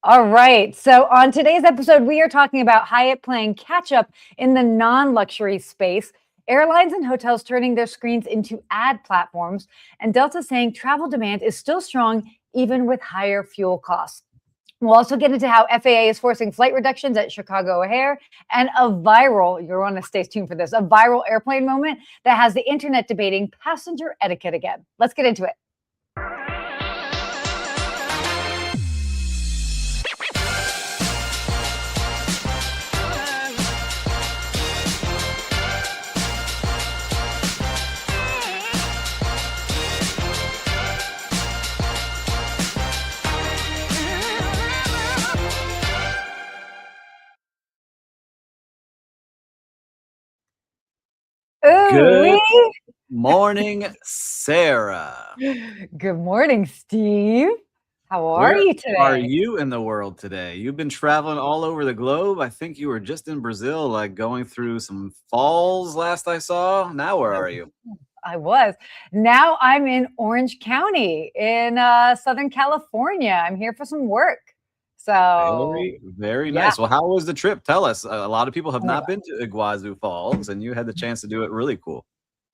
All right. So on today's episode, we are talking about Hyatt playing catch up in the non-luxury space, airlines and hotels turning their screens into ad platforms, and Delta saying travel demand is still strong even with higher fuel costs. We'll also get into how FAA is forcing flight reductions at Chicago O'Hare and a viral, you're going to stay tuned for this, a viral airplane moment that has the internet debating passenger etiquette again. Let's get into it. Good morning, Sarah. Good morning, Steve. How are Where you today? are you in the world today? You've been traveling all over the globe. I think you were just in Brazil, like going through some falls last I saw. Now, where are you? I was. Now I'm in Orange County in Southern California. I'm here for some work. So Very nice. Well, how was the trip? Tell us. A lot of people have not been to Iguazu Falls, and you had the chance to do it. Really cool.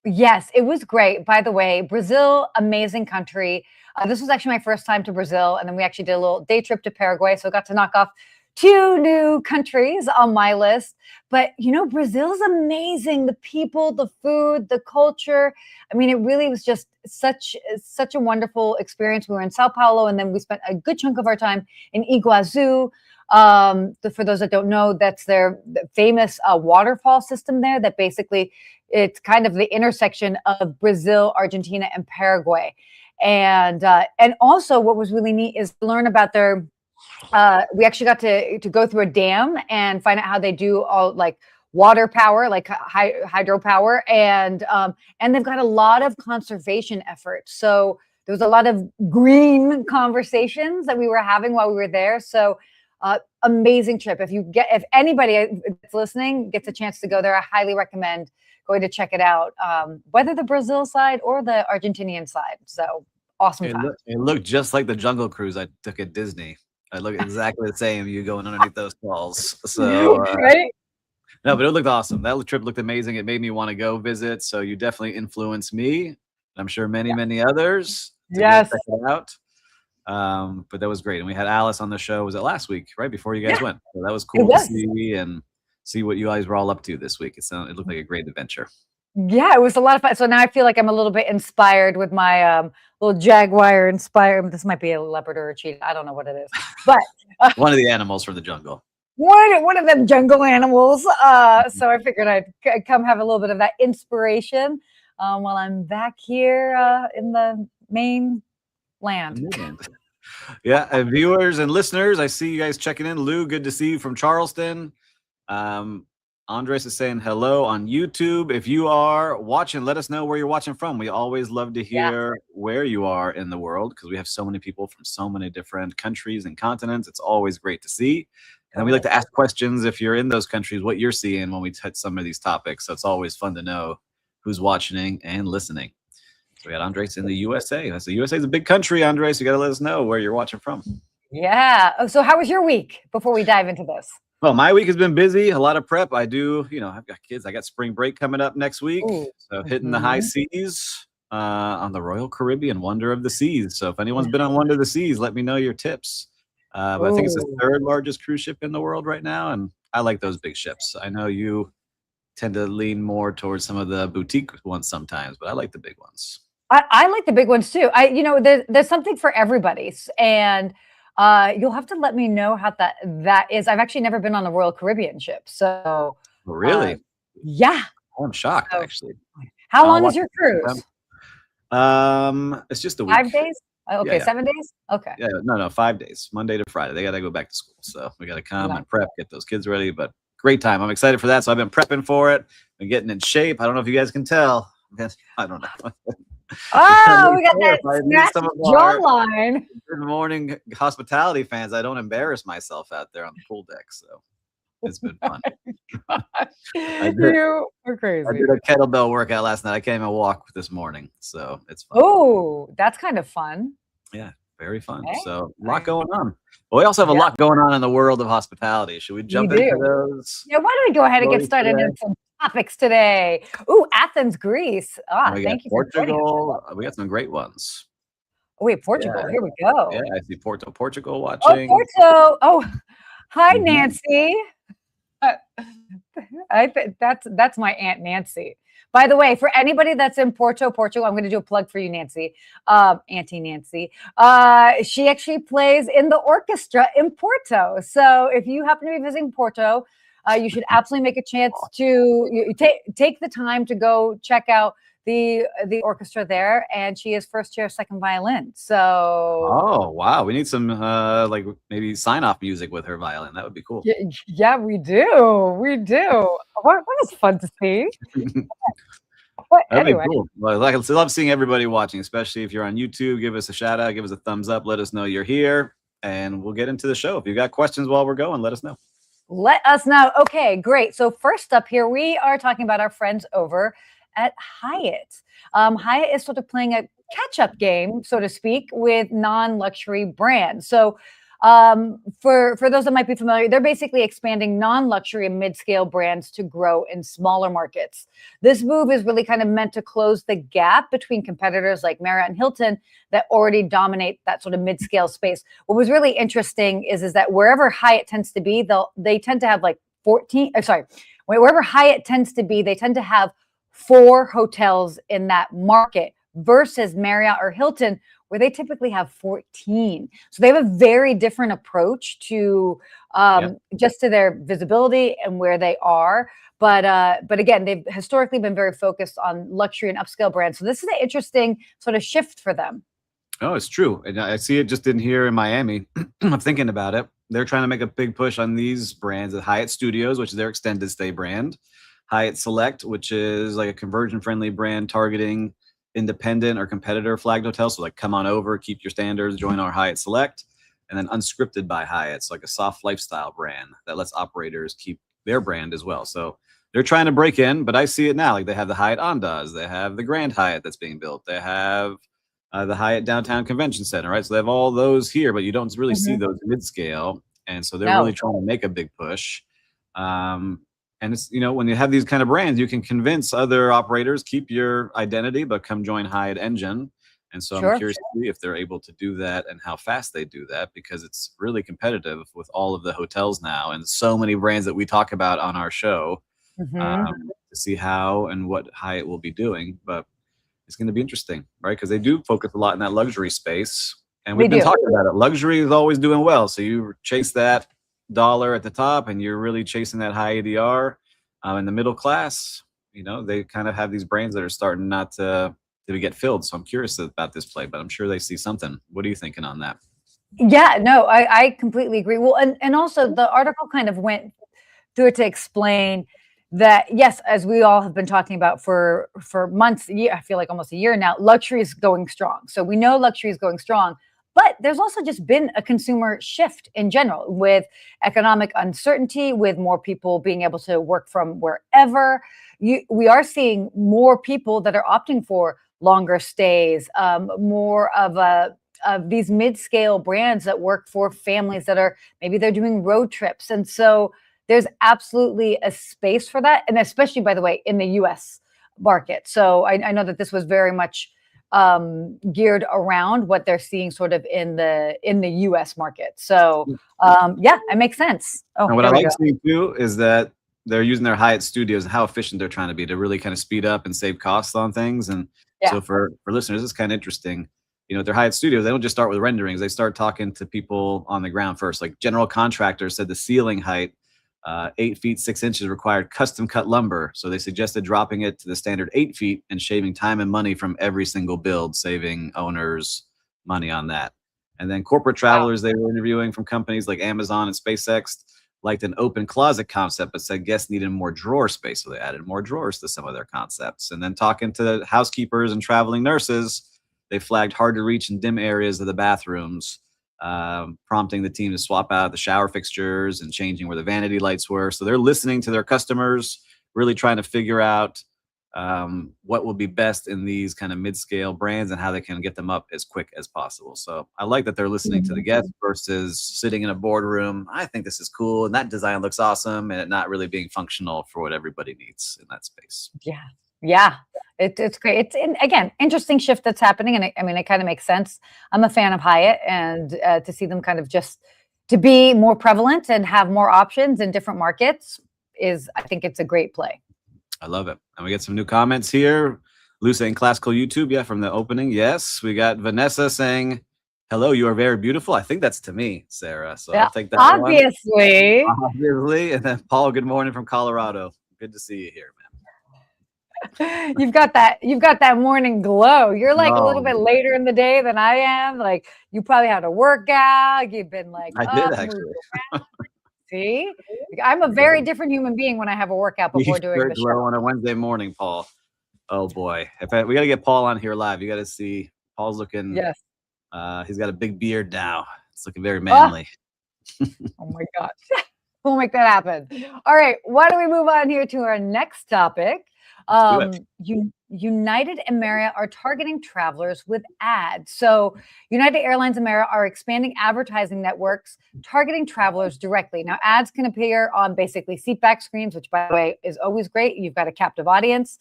Yes, it was great. By the way, Brazil, amazing country. This was actually my first time to Brazil, and then we actually did a little day trip to Paraguay. So I got to knock off 2 new countries on my list. But, Brazil's amazing. The people, the food, the culture. I mean, it really was just such a wonderful experience. We were in Sao Paulo, and then we spent a good chunk of our time in Iguazu. For those that don't know, that's their famous waterfall system there that basically it's kind of the intersection of Brazil, Argentina, and Paraguay. And also what was really neat is to learn about their we actually got to go through a dam and find out how they do all like water power, like hydropower, and they've got a lot of conservation efforts. So there was a lot of green conversations that we were having while we were there. So amazing trip. If anybody that's listening gets a chance to go there, I highly recommend going to check it out, whether the Brazil side or the Argentinian side. So awesome time. It looked just like the Jungle Cruise I took at Disney. I look exactly the same. You going underneath those falls. So right? No, but it looked awesome. That trip looked amazing. It made me want to go visit. So you definitely influenced me. I'm sure many others. Yes. Check it out. But that was great. And we had Alice on the show. Was it last week, right before you guys went? So that was cool to see what you guys were all up to this week. It looked like a great adventure. Yeah, it was a lot of fun. So now I feel like I'm a little bit inspired with my little Jaguar inspired. This might be a leopard or a cheetah. I don't know what it is, but one of the animals from the jungle. One of them jungle animals. So I figured I'd come have a little bit of that inspiration while I'm back here in the main land. Yeah, and viewers and listeners, I see you guys checking in. Lou, good to see you from Charleston. Andres is saying hello on YouTube. If you are watching, let us know where you're watching from. We always love to hear where you are in the world because we have so many people from so many different countries and continents. It's always great to see. And we like to ask questions if you're in those countries, what you're seeing when we touch some of these topics. So it's always fun to know who's watching and listening. So we got Andres in the USA. So USA is a big country, Andres. You got to let us know where you're watching from. Yeah. Oh, so how was your week before we dive into this? Well, my week has been busy, a lot of prep. I've got kids. I got spring break coming up next week. Ooh. So hitting the high seas on the Royal Caribbean, Wonder of the Seas. So if anyone's been on Wonder of the Seas, let me know your tips. But I think it's the 3rd largest cruise ship in the world right now. And I like those big ships. I know you tend to lean more towards some of the boutique ones sometimes, but I like the big ones. I like the big ones too. There's something for everybody. And you'll have to let me know how that is. I've actually never been on a Royal Caribbean ship. So really? Yeah. I'm shocked, actually. How long is your cruise? It's just a week. 5 days? Okay, yeah. 7 days? Okay. Yeah, no, 5 days. Monday to Friday. They got to go back to school. So we got to come and prep, get those kids ready. But great time. I'm excited for that. So I've been prepping for it. Been getting in shape. I don't know if you guys can tell. I don't know. Oh, we got that snatched jawline. Good Morning Hospitality fans. I don't embarrass myself out there on the pool deck. So it's been fun. You are crazy. I did a kettlebell workout last night. I can't even walk this morning. So it's fun. Oh, that's kind of fun. Yeah. Very fun. Okay. So a lot going on. Well, we also have a lot going on in the world of hospitality. Should we jump into those? Yeah, why don't we go ahead and get started today? on some topics today? Ooh, Athens, Greece. We got Thank you for joining us. Portugal. We got some great ones. Oh, wait, Portugal. Here we go. Yeah, I see Portugal Oh, watching. Porto. Oh, hi, Mhm. Nancy. That's my Aunt Nancy. By the way, for anybody that's in Porto, Portugal, I'm going to do a plug for you, Nancy, Auntie Nancy. She actually plays in the orchestra in Porto. So if you happen to be visiting Porto, you should absolutely make a chance to take the time to go check out the orchestra there. And she is first chair, second violin. So Oh wow, we need some like maybe sign off music with her violin. That would be cool. yeah, we do. What is fun to see. But That'd anyway, be cool. Well, I love seeing everybody watching, especially if you're on YouTube. Give us a shout out, give us a thumbs up, let us know you're here, and we'll get into the show. If you got questions while we're going, let us know. Let us know. Okay, great. So first up here, we are talking about our friends over at Hyatt. Hyatt is sort of playing a catch-up game, so to speak, with non-luxury brands. So for those that might be familiar, they're basically expanding non-luxury and mid-scale brands to grow in smaller markets. This move is really kind of meant to close the gap between competitors like Marriott and Hilton that already dominate that sort of mid-scale space. What was really interesting is that wherever Hyatt tends to be, they tend to have like 14, wherever Hyatt tends to be, they tend to have 4 hotels in that market versus Marriott or Hilton, where they typically have 14. So they have a very different approach to just to their visibility and where they are. But again, they've historically been very focused on luxury and upscale brands. So this is an interesting sort of shift for them. Oh, it's true. And I see it just in here in Miami. I'm thinking about it. They're trying to make a big push on these brands at Hyatt Studios, which is their extended stay brand. Hyatt Select, which is like a conversion-friendly brand targeting independent or competitor flagged hotels. So like, come on over, keep your standards, join our Hyatt Select. And then Unscripted by Hyatt, so like a soft lifestyle brand that lets operators keep their brand as well. So they're trying to break in, but I see it now. Like they have the Hyatt Andaz, they have the Grand Hyatt that's being built, they have the Hyatt Downtown Convention Center, right? So they have all those here, but you don't really see those mid-scale. And so they're really trying to make a big push. And it's, when you have these kind of brands, you can convince other operators, keep your identity, but come join Hyatt Engine. And so I'm curious to see if they're able to do that and how fast they do that, because it's really competitive with all of the hotels now and so many brands that we talk about on our show to see how and what Hyatt will be doing. But it's going to be interesting, right? Because they do focus a lot in that luxury space. And we've been talking about it. Luxury is always doing well. So you chase that dollar at the top and you're really chasing that high ADR in the middle class. They kind of have these brands that are starting not to get filled. So I'm curious about this play, but I'm sure they see something. What are you thinking on that? Yeah, no, I completely agree. Well, and also the article kind of went through it to explain that, yes, as we all have been talking about for months, I feel like almost a year now, luxury is going strong. So we know luxury is going strong. But there's also just been a consumer shift in general with economic uncertainty, with more people being able to work from wherever. We are seeing more people that are opting for longer stays, more of these mid-scale brands that work for families that are, maybe they're doing road trips. And so there's absolutely a space for that. And especially, by the way, in the US market. So I know that this was very much geared around what they're seeing sort of in the US market. So it makes sense. And what I like seeing too is that they're using their Hyatt Studios and how efficient they're trying to be to really kind of speed up and save costs on things. And so for listeners, it's kind of interesting. At their Hyatt Studios, they don't just start with renderings. They start talking to people on the ground first. Like general contractors said the ceiling height, 8 feet 6 inches required custom cut lumber. So they suggested dropping it to the standard 8 feet and shaving time and money from every single build, saving owners money on that. And then corporate travelers they were interviewing from companies like Amazon and SpaceX liked an open closet concept, but said guests needed more drawer space. So they added more drawers to some of their concepts. And then talking to housekeepers and traveling nurses, they flagged hard to reach and dim areas of the bathrooms, prompting the team to swap out the shower fixtures and changing where the vanity lights were. So they're listening to their customers, really trying to figure out what will be best in these kind of mid-scale brands and how they can get them up as quick as possible. So I like that they're listening to the guests versus sitting in a boardroom. I think this is cool and that design looks awesome, and it not really being functional for what everybody needs in that space. Yeah. It's great. It's again, interesting shift that's happening. And it kind of makes sense. I'm a fan of Hyatt, and to see them kind of just to be more prevalent and have more options in different markets I think it's a great play. I love it. And we get some new comments here. Lou saying classical YouTube. Yeah, from the opening. Yes. We got Vanessa saying, hello, you are very beautiful. I think that's to me, Sarah. So I'll take that obviously. one. Obviously. And then Paul, good morning from Colorado. Good to see you here, man. You've got that morning glow. You're like a little bit later in the day than I am. Like you probably had a workout. You've been like, I did actually. See, I'm a very different human being when I have a workout before doing the show on a Wednesday morning, Paul. Oh boy, we got to get Paul on here live. You got to see Paul's looking. Yes. He's got a big beard now. It's looking very manly. Oh my gosh, we'll make that happen. All right, why don't we move on here to our next topic? United and Marriott are targeting travelers with ads. So United Airlines and Marriott are expanding advertising networks targeting travelers directly. Now, ads can appear on basically seatback screens, which, by the way, is always great. You've got a captive audience,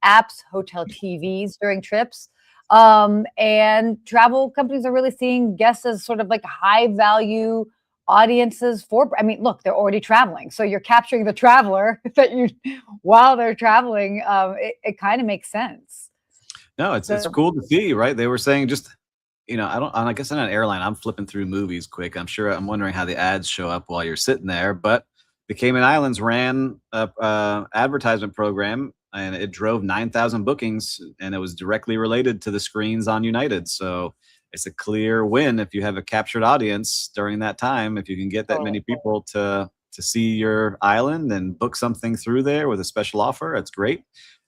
apps, hotel TVs during trips. And travel companies are really seeing guests as sort of like high value audiences look, they're already traveling, so you're capturing the traveler while they're traveling. It kind of makes sense. No, it's cool to see, right? They were saying just, I guess I'm an airline, I'm flipping through movies quick. I'm wondering how the ads show up while you're sitting there, but the Cayman Islands ran a advertisement program, and it drove 9,000 bookings, and it was directly related to the screens on United. So it's a clear win if you have a captured audience during that time. If you can get that many people to see your island and book something through there with a special offer, that's great.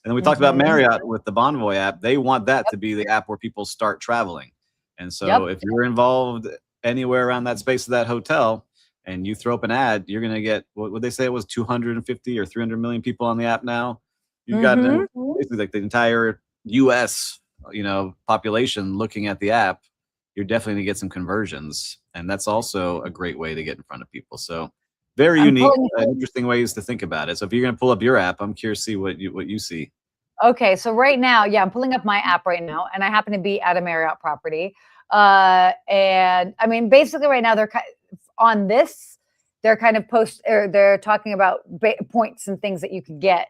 And then we talked about Marriott with the Bonvoy app. They want that to be the app where people start traveling. And so if you're involved anywhere around that space of that hotel and you throw up an ad, you're going to get, what would they say it was, 250 or 300 million people on the app now? You've got basically like the entire US, population looking at the app. You're definitely going to get some conversions. And that's also a great way to get in front of people. So very unique, interesting ways to think about it. So if you're going to pull up your app, I'm curious to see what you see. Okay. So right now, I'm pulling up my app right now, and I happen to be at a Marriott property. And I mean, basically right now they're on this, they're kind of they're talking about points and things that you could get.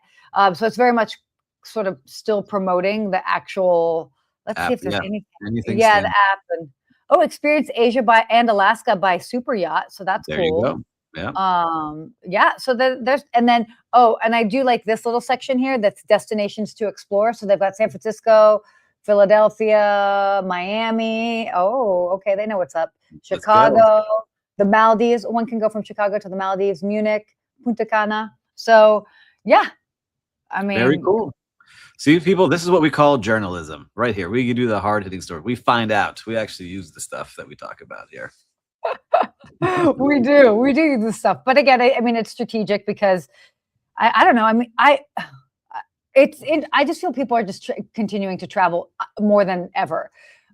So it's very much sort of still promoting the actual, let's see if there's anything. Yeah, the app. And experience Asia and Alaska by super yacht. So that's there cool. You go. Yeah. So there's, and then, and I do like this little section here that's destinations to explore. So they've got San Francisco, Philadelphia, Miami. Oh, okay. They know what's up. Chicago, the Maldives. One can go from Chicago to the Maldives, Munich, Punta Cana. So yeah, I mean, very cool. See, people, this is what we call journalism right here. We can do the hard-hitting story. We find out. We actually use the stuff that we talk about here. We do use this stuff. But again, I mean, it's strategic because I don't know. I mean, I just feel people are just continuing to travel more than ever.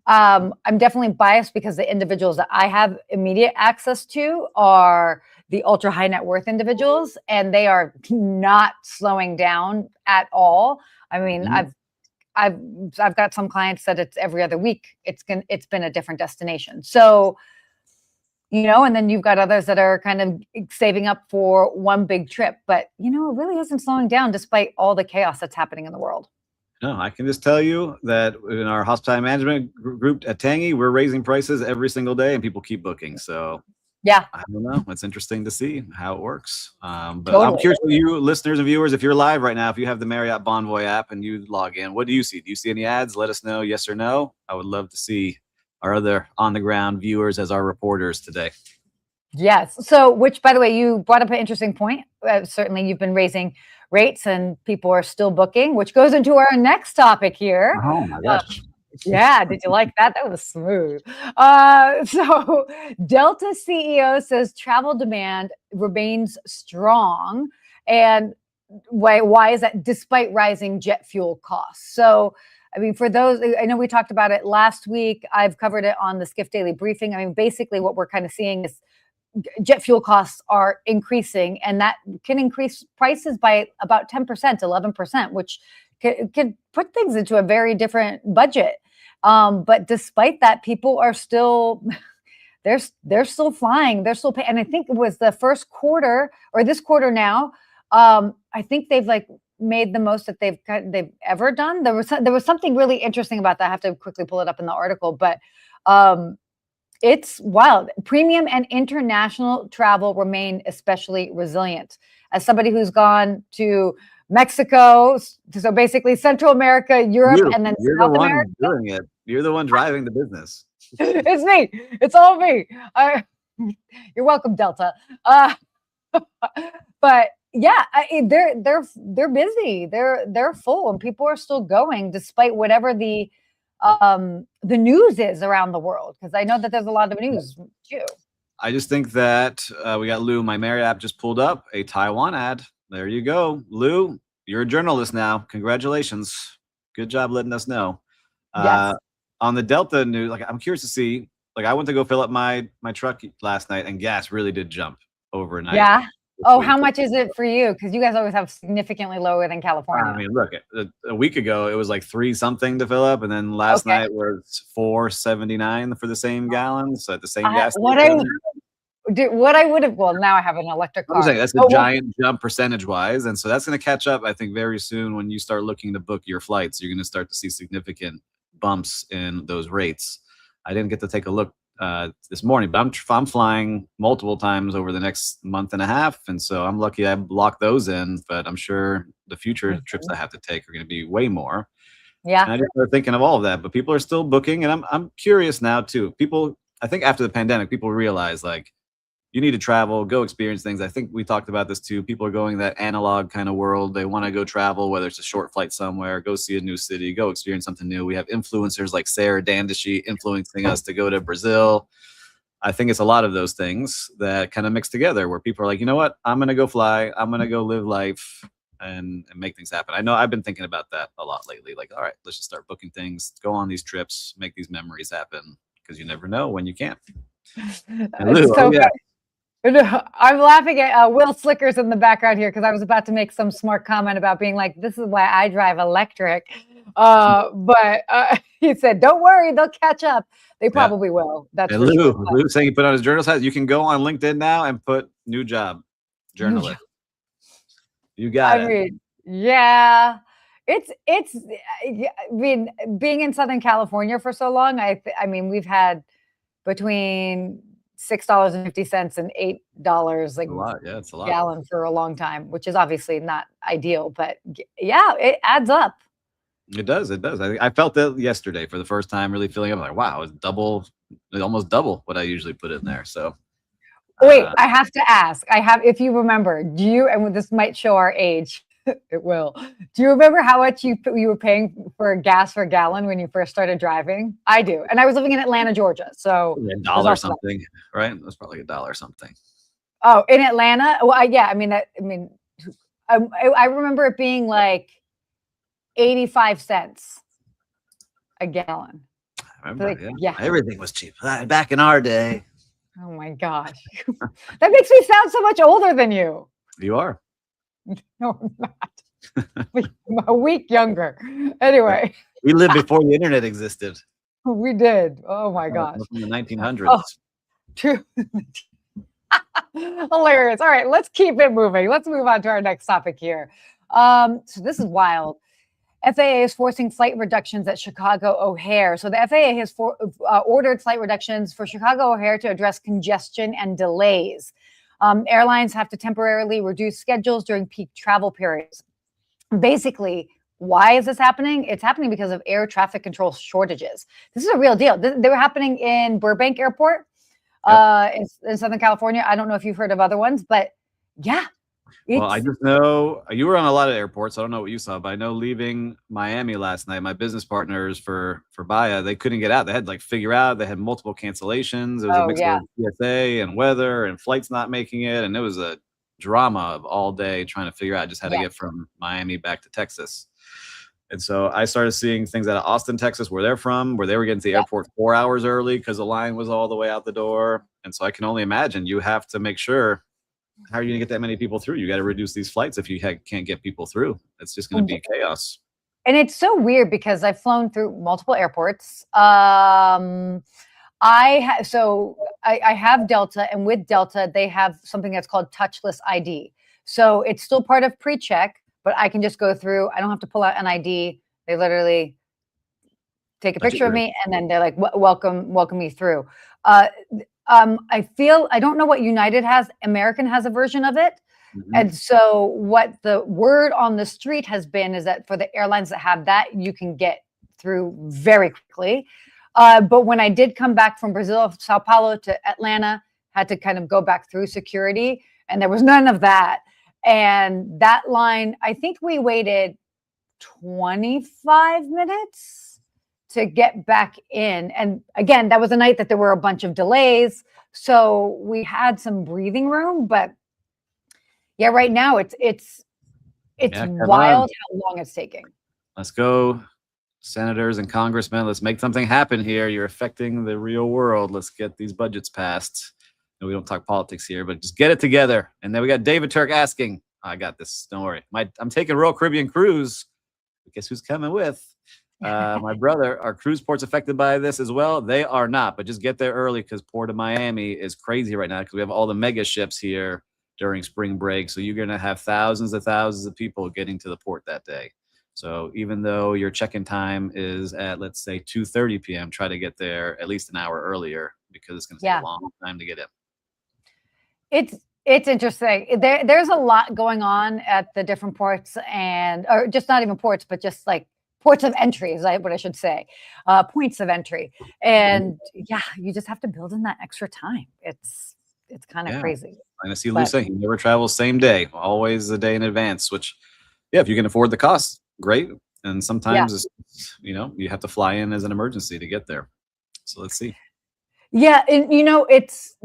I'm definitely biased because the individuals that I have immediate access to are the ultra high net worth individuals, and they are not slowing down at all. I mean, I've got some clients that it's every other week. It's been a different destination. So, and then you've got others that are kind of saving up for one big trip, but it really isn't slowing down despite all the chaos that's happening in the world. No, I can just tell you that in our hospitality management group at Tangy, we're raising prices every single day and people keep booking. So yeah, I don't know. It's interesting to see how it works. But totally. I'm curious for you listeners and viewers, if you're live right now, if you have the Marriott Bonvoy app and you log in, what do you see? Do you see any ads? Let us know, yes or no. I would love to see our other on the ground viewers as our reporters today. Yes. So, which, by the way, you brought up an interesting point. Certainly you've been raising rates and people are still booking, which goes into our next topic here. Oh my gosh. Yeah. Did you like that? That was smooth. So Delta CEO says travel demand remains strong. And why is that? Despite rising jet fuel costs. So, I mean, for those, I know we talked about it last week. I've covered it on the Skift Daily Briefing. I mean, basically what we're kind of seeing is jet fuel costs are increasing, and that can increase prices by about 10%, 11%, which can put things into a very different budget. But despite that, people are still, they're still flying. They're still paying. And I think it was the first quarter or this quarter now. I think they've like made the most that they've ever done. There was something really interesting about that. I have to quickly pull it up in the article, but it's wild. Premium and international travel remain especially resilient. As somebody who's gone to Mexico, so basically Central America, Europe, and then South America. Doing it. You're the one driving the business. It's me. It's all me. You're welcome, Delta. But yeah, they're busy. They're full, and people are still going despite whatever the news is around the world. Because I know that there's a lot of news too. I just think that we got Lou. My Marriott app just pulled up a Taiwan ad. There you go, Lou. You're a journalist now. Congratulations. Good job letting us know. Yes. On the Delta news, like I'm curious to see. Like I went to go fill up my truck last night, and gas really did jump overnight. Yeah. Oh, how much is it for you? Because you guys always have significantly lower than California. I mean, look, a week ago it was like $3 something to fill up, and then last night was $4.79 for the same gallon. So at the same gas station. What I would have, well, now I have an electric car. I'm saying that's a giant jump percentage wise, and so that's going to catch up. I think very soon when you start looking to book your flights, you're going to start to see significant bumps in those rates. I didn't get to take a look this morning, but I'm flying multiple times over the next month and a half, and so I'm lucky I locked those in. But I'm sure the future trips I have to take are going to be way more. Yeah, and I just started thinking of all of that, but people are still booking, and I'm curious now too. People, I think after the pandemic, people realize like you need to travel, go experience things. I think we talked about this too. People are going that analog kind of world. They want to go travel, whether it's a short flight somewhere, go see a new city, go experience something new. We have influencers like Sarah Dandashy influencing us to go to Brazil. I think it's a lot of those things that kind of mix together where people are like, you know what? I'm going to go fly. I'm going to go live life and make things happen. I know I've been thinking about that a lot lately. Like, all right, let's just start booking things, go on these trips, make these memories happen because you never know when you can. Lou, so yeah. I'm laughing at Will Slickers in the background here because I was about to make some smart comment about being like, this is why I drive electric. But he said, don't worry, they'll catch up. They probably will. That's and Lou saying he put on his journalist hat. You can go on LinkedIn now and put new job journalist. You got it. Mean, yeah. It's I mean, being in Southern California for so long, I mean, we've had between $6.50 and $8 like a lot. Yeah, it's a lot. Gallon for a long time, which is obviously not ideal, but yeah, it adds up. It does. I felt that yesterday for the first time, really feeling I'm like, wow, it's almost double what I usually put in there. So wait, I have to ask. If you remember, and this might show our age. It will. Do you remember how much you were paying for gas for a gallon when you first started driving? I do. And I was living in Atlanta, Georgia. So $1 something, right? That's probably $1 something. Oh, in Atlanta? Well, yeah. I remember it being like 85 cents a gallon. I remember, yeah. Everything was cheap back in our day. Oh my gosh. That makes me sound so much older than you. You are. No, I'm not. I'm a week younger. Anyway. We lived before the internet existed. We did. Oh my gosh. From the 1900s. Oh, true. Hilarious. All right, let's keep it moving. Let's move on to our next topic here. So this is wild. FAA is forcing flight reductions at Chicago O'Hare. So the FAA has ordered flight reductions for Chicago O'Hare to address congestion and delays. Airlines have to temporarily reduce schedules during peak travel periods. Basically, why is this happening? It's happening because of air traffic control shortages. This is a real deal. They were happening in Burbank Airport in Southern California. I don't know if you've heard of other ones, but yeah. Well, I just know you were on a lot of airports. I don't know what you saw, but I know leaving Miami last night, my business partners for Baia, they couldn't get out. They had to figure out. They had multiple cancellations. It was a mix of PSA and weather and flights not making it, and it was a drama of all day trying to figure out. I just had to Yeah. get from Miami back to Texas. And so I started seeing things out of Austin, Texas, where they're from, where they were getting to the airport 4 hours early because the line was all the way out the door. And so I can only imagine you have to make sure, how are you going to get that many people through? You got to reduce these flights if you can't get people through. It's just going to be chaos. And it's so weird because I've flown through multiple airports. I have Delta, and with Delta, they have something that's called touchless ID. So it's still part of pre-check, but I can just go through. I don't have to pull out an ID. They literally take a picture of me, and then they're like, welcome me through. I don't know what United has. American has a version of it. Mm-hmm. And so what the word on the street has been is that for the airlines that have that, you can get through very quickly. But when I did come back from Brazil, Sao Paulo to Atlanta, had to kind of go back through security, and there was none of that. And that line, I think we waited 25 minutes to get back in. And again, that was a night that there were a bunch of delays. So we had some breathing room, but yeah, right now it's wild how long it's taking. Let's go, senators and congressmen. Let's make something happen here. You're affecting the real world. Let's get these budgets passed. No, we don't talk politics here, but just get it together. And then we got David Turk asking, I got this. Don't worry. I'm taking Royal Caribbean cruise. Guess who's coming with? My brother. Are cruise ports affected by this as well? They are not, but just get there early because Port of Miami is crazy right now because we have all the mega ships here during spring break. So you're going to have thousands of people getting to the port that day. So even though your check-in time is at, let's say, 2:30 p.m., try to get there at least an hour earlier because it's going to take a long time to get in. It's interesting. There's a lot going on at the different ports, or just not even ports, but just like ports of entry is what I should say, points of entry. And yeah, you just have to build in that extra time. It's kind of crazy. I see Lou saying he never travels same day, always a day in advance, which, if you can afford the cost, great. And sometimes, it's, you have to fly in as an emergency to get there. So let's see. Yeah. And, it's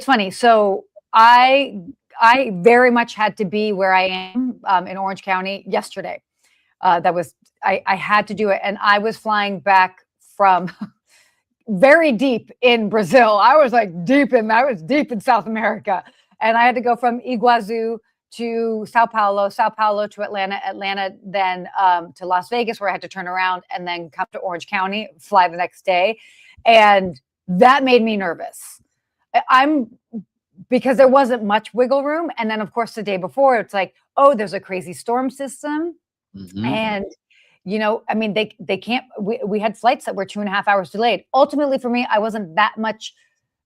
funny. So I very much had to be where I am in Orange County yesterday. I had to do it. And I was flying back from very deep in Brazil. I was deep in South America. And I had to go from Iguazu to Sao Paulo to Atlanta, then to Las Vegas, where I had to turn around and then come to Orange County, fly the next day. And that made me nervous. Because there wasn't much wiggle room. And then of course, the day before it's there's a crazy storm system. Mm-hmm. And they can't, we had flights that were 2.5 hours delayed. Ultimately for me, I wasn't that much.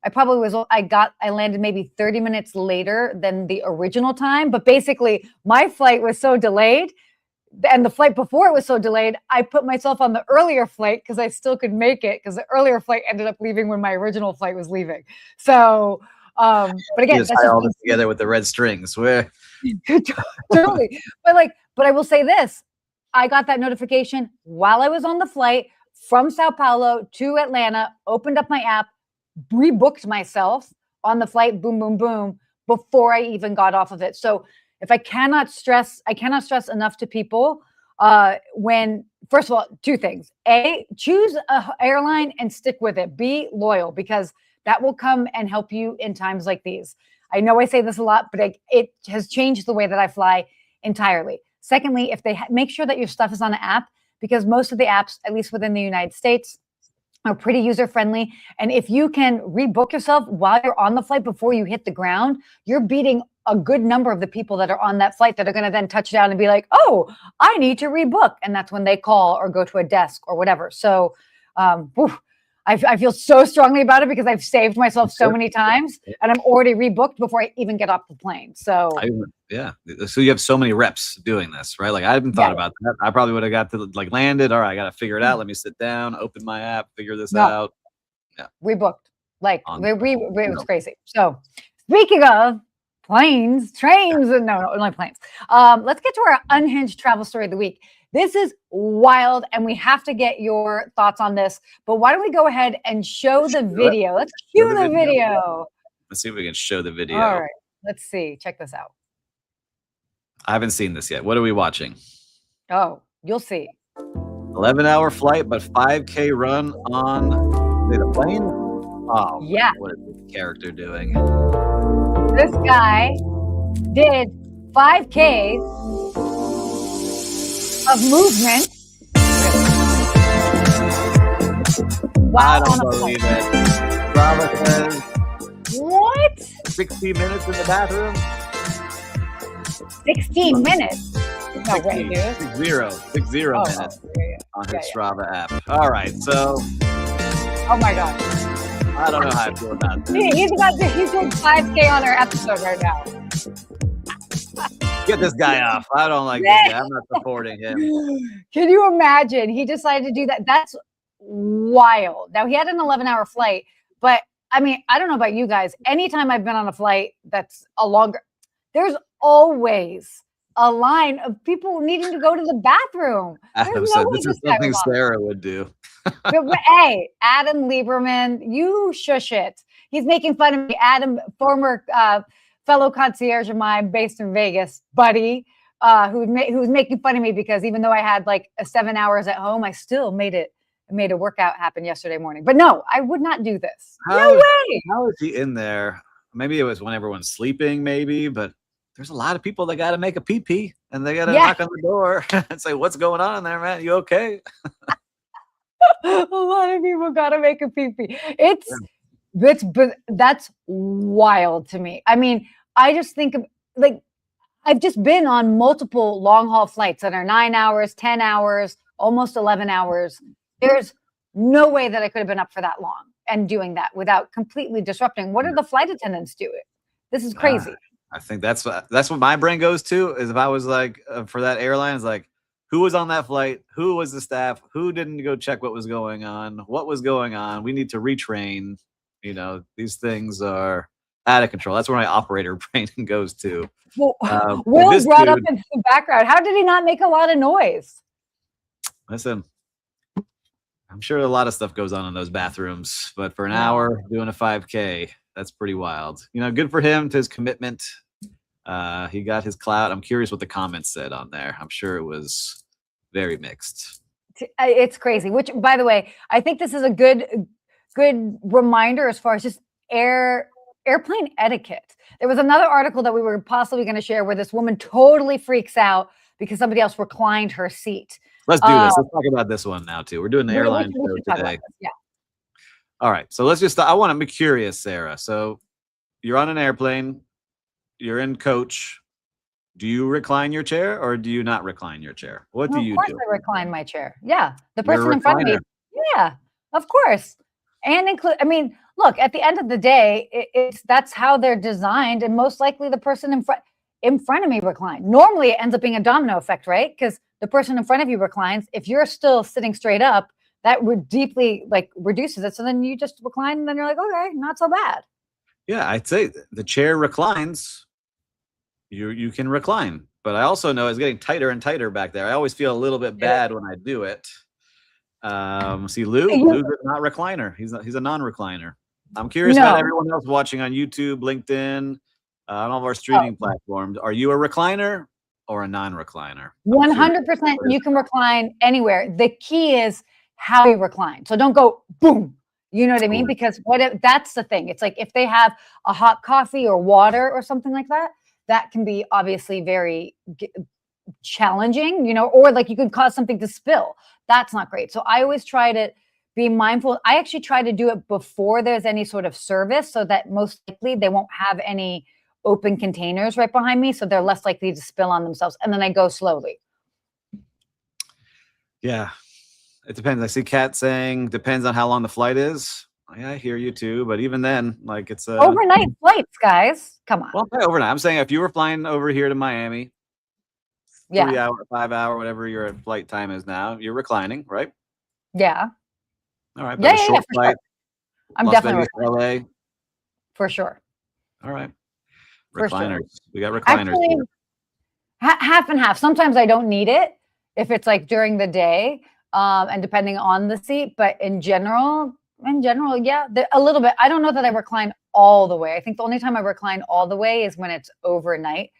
I landed maybe 30 minutes later than the original time, but basically my flight was so delayed and the flight before it was so delayed, I put myself on the earlier flight because I still could make it because the earlier flight ended up leaving when my original flight was leaving. So, but again, that's tie all this together with the red strings. Where totally, but I will say this: I got that notification while I was on the flight from Sao Paulo to Atlanta. Opened up my app, rebooked myself on the flight. Boom, boom, boom! Before I even got off of it. So. If I cannot stress enough to people when, first of all, two things. A, choose an airline and stick with it. Be loyal because that will come and help you in times like these. I know I say this a lot, but it has changed the way that I fly entirely. Secondly, if they make sure that your stuff is on an app, because most of the apps, at least within the United States, are pretty user-friendly. And if you can rebook yourself while you're on the flight before you hit the ground, you're beating a good number of the people that are on that flight that are going to then touch down and be like, oh, I need to rebook. And that's when they call or go to a desk or whatever. So I feel so strongly about it because I've saved myself so many times and I'm already rebooked before I even get off the plane. So so you have so many reps doing this, right? I haven't thought about that. I probably would have got to landed. All right, I got to figure it out. Let me sit down, open my app, figure this out. Yeah. Rebooked. It was crazy. So speaking of planes, trains, and no, only planes. Let's get to our unhinged travel story of the week. This is wild, and we have to get your thoughts on this. But why don't we go ahead and show the video? Let's cue the video. Let's see if we can show the video. All right. Let's see. Check this out. I haven't seen this yet. What are we watching? Oh, you'll see. 11-hour flight, but 5K run on the plane? Oh, yeah. What is this character doing? This guy did 5Ks of movement. I don't believe it. Robert says, what? 60 minutes in the bathroom? 16 minutes? No, 60, wait, dude. 60 minutes on his Strava app. All right, so. Oh my God. I don't know how I feel about this. He's doing 5K on our episode right now. Get this guy off. I don't like this guy. I'm not supporting him. Can you imagine? He decided to do that. That's wild. Now, he had an 11-hour flight, but I mean, I don't know about you guys. Anytime I've been on a flight that's a longer, there's always a line of people needing to go to the bathroom. Adam said this is something Sarah would do. But, hey, Adam Lieberman, you shush it. He's making fun of me. Adam, former fellow concierge of mine based in Vegas, buddy, who's making fun of me because even though I had like 7 hours at home, I still made a workout happen yesterday morning. But no, I would not do this. No way. How is he in there? Maybe it was when everyone's sleeping, maybe, but there's a lot of people that got to make a pee-pee and they got to knock on the door and say, what's going on in there, man? You okay? A lot of people got to make a pee-pee. That's wild to me. I mean, I just think of like, I've just been on multiple long haul flights that are 9 hours, 10 hours, almost 11 hours. There's no way that I could have been up for that long and doing that without completely disrupting. What are the flight attendants doing? This is crazy. I think that's what my brain goes to is if I was like, for that airline, it's like, who was on that flight? Who was the staff? Who didn't go check what was going on? What was going on? We need to retrain. You know, these things are out of control. That's where my operator brain goes to. Well, Will brought up in the background. How did he not make a lot of noise? Listen, I'm sure a lot of stuff goes on in those bathrooms, but for an hour doing a 5K, that's pretty wild. You know, good for him to his commitment. He got his clout. I'm curious what the comments said on there. I'm sure it was very mixed. It's crazy, which, by the way, I think this is a good reminder as far as just airplane etiquette. There was another article that we were possibly going to share where this woman totally freaks out because somebody else reclined her seat. Let's do this. Let's talk about this one now, too. We're doing the airline show today. Yeah. All right. So let's just, I want to be curious, Sarah. So you're on an airplane. You're in coach. Do you recline your chair or do you not recline your chair? What do you do? Of course I recline my chair. Yeah. The person in front of me. Yeah, of course. And I mean, look, at the end of the day, that's how they're designed. And most likely the person in front of me recline. Normally it ends up being a domino effect, right? Because the person in front of you reclines. If you're still sitting straight up, that would deeply reduces it. So then you just recline and then you're like, okay, not so bad. Yeah, I'd say the chair reclines. You can recline, but I also know it's getting tighter and tighter back there. I always feel a little bit bad when I do it. See, Lou's not recliner. He's a non-recliner. I'm curious about everyone else watching on YouTube, LinkedIn, on all of our streaming platforms. Are you a recliner or a non-recliner? 100%. You can recline anywhere. The key is how you recline. So don't go boom. You know what I mean? Because that's the thing. It's like if they have a hot coffee or water or something like that, that can be obviously very challenging, you know, or like you could cause something to spill. That's not great. So I always try to be mindful. I actually try to do it before there's any sort of service so that most likely they won't have any open containers right behind me. So they're less likely to spill on themselves. And then I go slowly. Yeah, it depends. I see Kat saying depends on how long the flight is. I hear you too, but even then, like it's overnight flights, guys. Come on. Well, overnight. I'm saying if you were flying over here to Miami, 3 hour, 5 hour, whatever your flight time is now, you're reclining, right? Yeah. All right. But a short flight. Sure. I'm Las definitely Vegas, LA. For sure. All right. For recliners. Sure. We got recliners. Actually, half and half. Sometimes I don't need it if it's like during the day, and depending on the seat. But in general, yeah, a little bit. I don't know that I recline all the way. I think the only time I recline all the way is when it's overnight.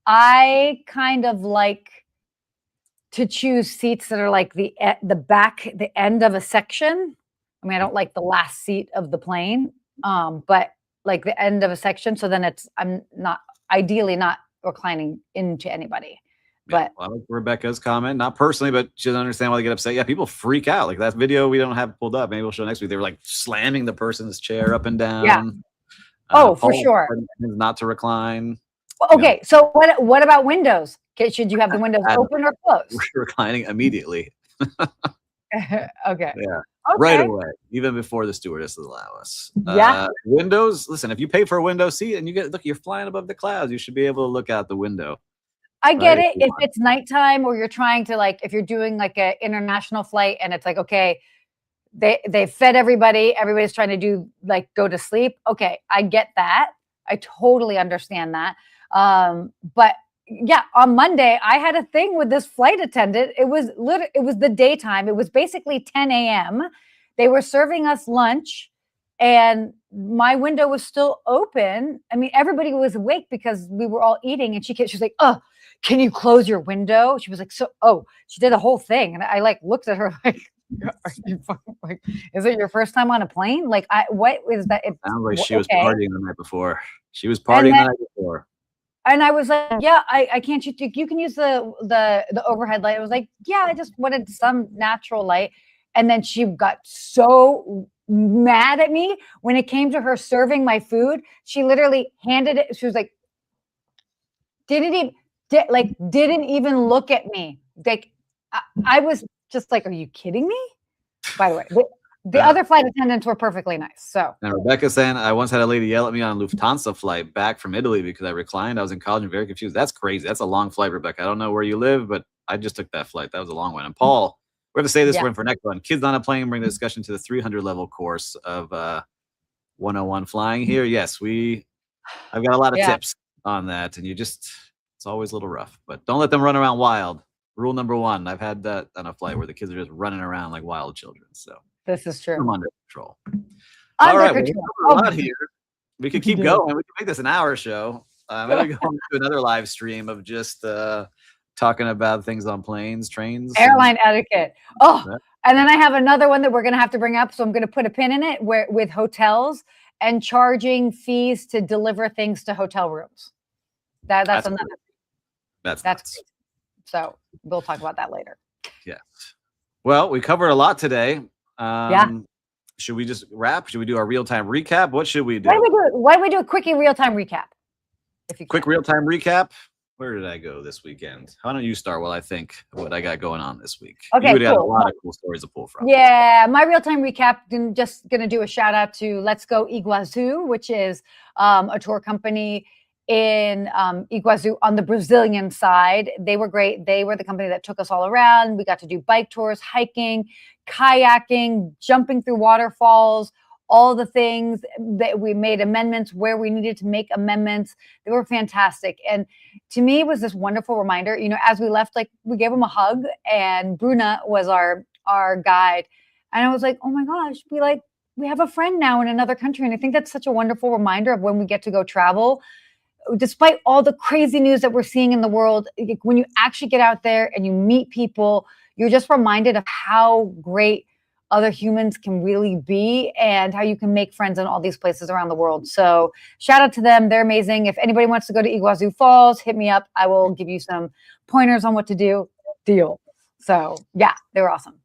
I kind of like to choose seats that are like the end of a section. I mean, I don't like the last seat of the plane, but like the end of a section. So then I'm not ideally not reclining into anybody. Yeah, But well, I like Rebecca's comment, not personally, but she doesn't understand why they get upset. Yeah, people freak out. Like that video we don't have pulled up. Maybe we'll show next week. They were like slamming the person's chair up and down. yeah. Oh, for Paul sure. Not to recline. Okay, so what about windows? Okay, should you have the windows open or closed? Reclining immediately. Okay. Yeah. Okay. Right away, even before the stewardesses allow us. Yeah. Windows. Listen, if you pay for a window seat and you're flying above the clouds, you should be able to look out the window. I get it if it's nighttime or you're trying to if you're doing like an international flight and it's like, okay, they fed everybody's trying to do go to sleep. Okay, I get that. I totally understand that. But yeah, on Monday I had a thing with this flight attendant. It was the daytime. It was basically 10 a.m. They were serving us lunch and my window was still open. I mean, everybody was awake because we were all eating and she was like, "Oh, can you close your window?" She was like, she did the whole thing. And I looked at her like, are you fucking, is it your first time on a plane? What is that? It sounds like she was partying the night before. She was partying the night before. And I was like, yeah, I can't, you can use the overhead light. I was like, yeah, I just wanted some natural light. And then she got so mad at me when it came to her serving my food. She literally handed it. She was like, didn't even look at me. I was just like, are you kidding me? By the way, the other flight attendants were perfectly nice. So and Rebecca's saying, I once had a lady yell at me on a Lufthansa flight back from Italy because I reclined. I was in college and very confused. That's crazy. That's a long flight, Rebecca. I don't know where you live, but I just took that flight. That was a long one. And Paul, we're going to say this one for next one. Kids on a plane bring the discussion to the 300 level course of 101 flying here. Yes, I've got a lot of tips on that. And it's always a little rough, but don't let them run around wild. Rule number 1. I've had that on a flight where the kids are just running around like wild children. So this is true. I'm under control. All right, a lot here. We could keep going. We could make this an hour show. Maybe go on to another live stream of just talking about things on planes, trains, airline etiquette. And then I have another one that we're going to have to bring up. So I'm going to put a pin in it with hotels and charging fees to deliver things to hotel rooms. That's another. That's crazy. So we'll talk about that later. Yes. Well, we covered a lot today. Should we just wrap? Should we do our real-time recap? What should we do? Why don't we do a quickie real-time recap? Quick real-time recap. Where did I go this weekend? Why don't you start while I think what I got going on this week? Okay, you got a lot of cool stories to pull from. Yeah, my real-time recap. I'm just going to do a shout out to Let's Go Iguazu, which is a tour company in Iguazu on the Brazilian side. They were great. They were the company that took us all around. We got to do bike tours, hiking, kayaking, jumping through waterfalls, all the things that we made amendments where we needed to make amendments. They were fantastic. And to me, it was this wonderful reminder, as we left, we gave them a hug and Bruna was our guide. And I was like, oh my gosh, we have a friend now in another country. And I think that's such a wonderful reminder of when we get to go travel. Despite all the crazy news that we're seeing in the world, when you actually get out there and you meet people, you're just reminded of how great other humans can really be and how you can make friends in all these places around the world. So shout out to them. They're amazing. If anybody wants to go to Iguazu Falls, hit me up. I will give you some pointers on what to do. Deal. So yeah, they were awesome.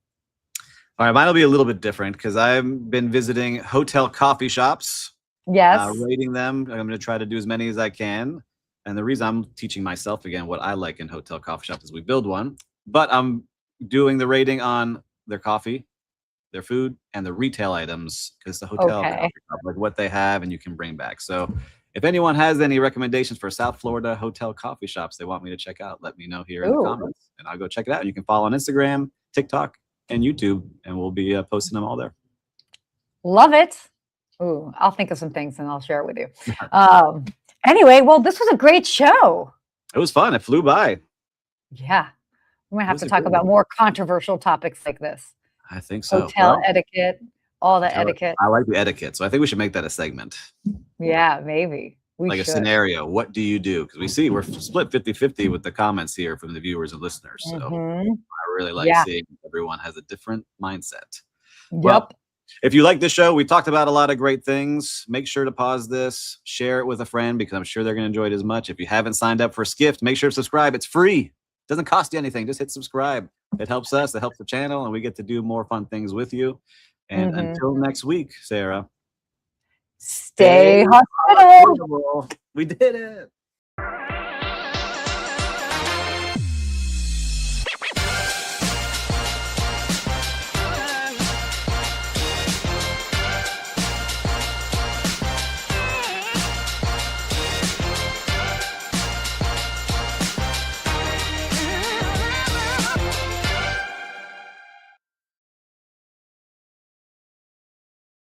All right, mine will be a little bit different because I've been visiting hotel coffee shops. Yes. Rating them. I'm going to try to do as many as I can. And the reason I'm teaching myself again what I like in hotel coffee shops is we build one. But I'm doing the rating on their coffee, their food, and the retail items because the hotel coffee shop, like what they have and you can bring back. So if anyone has any recommendations for South Florida hotel coffee shops they want me to check out, let me know here in the comments. And I'll go check it out. And you can follow on Instagram, TikTok, and YouTube. And we'll be posting them all there. Love it. Ooh, I'll think of some things and I'll share it with you. Anyway, well, this was a great show. It was fun. It flew by. Yeah. We're going to have to talk about more controversial topics like this. I think so. Hotel etiquette, All the etiquette. I like the etiquette, so I think we should make that a segment. Yeah, maybe. We like should. A scenario. What do you do? Because we're split 50-50 with the comments here from the viewers and listeners. So I really like seeing everyone has a different mindset. Yep. Well, if you like this show, we talked about a lot of great things. Make sure to pause this, share it with a friend, because I'm sure they're going to enjoy it as much. If you haven't signed up for Skift, make sure to subscribe. It's free. It doesn't cost you anything. Just hit subscribe. It helps us. It helps the channel, and we get to do more fun things with you. And until next week, Sarah, stay hospitable. We did it.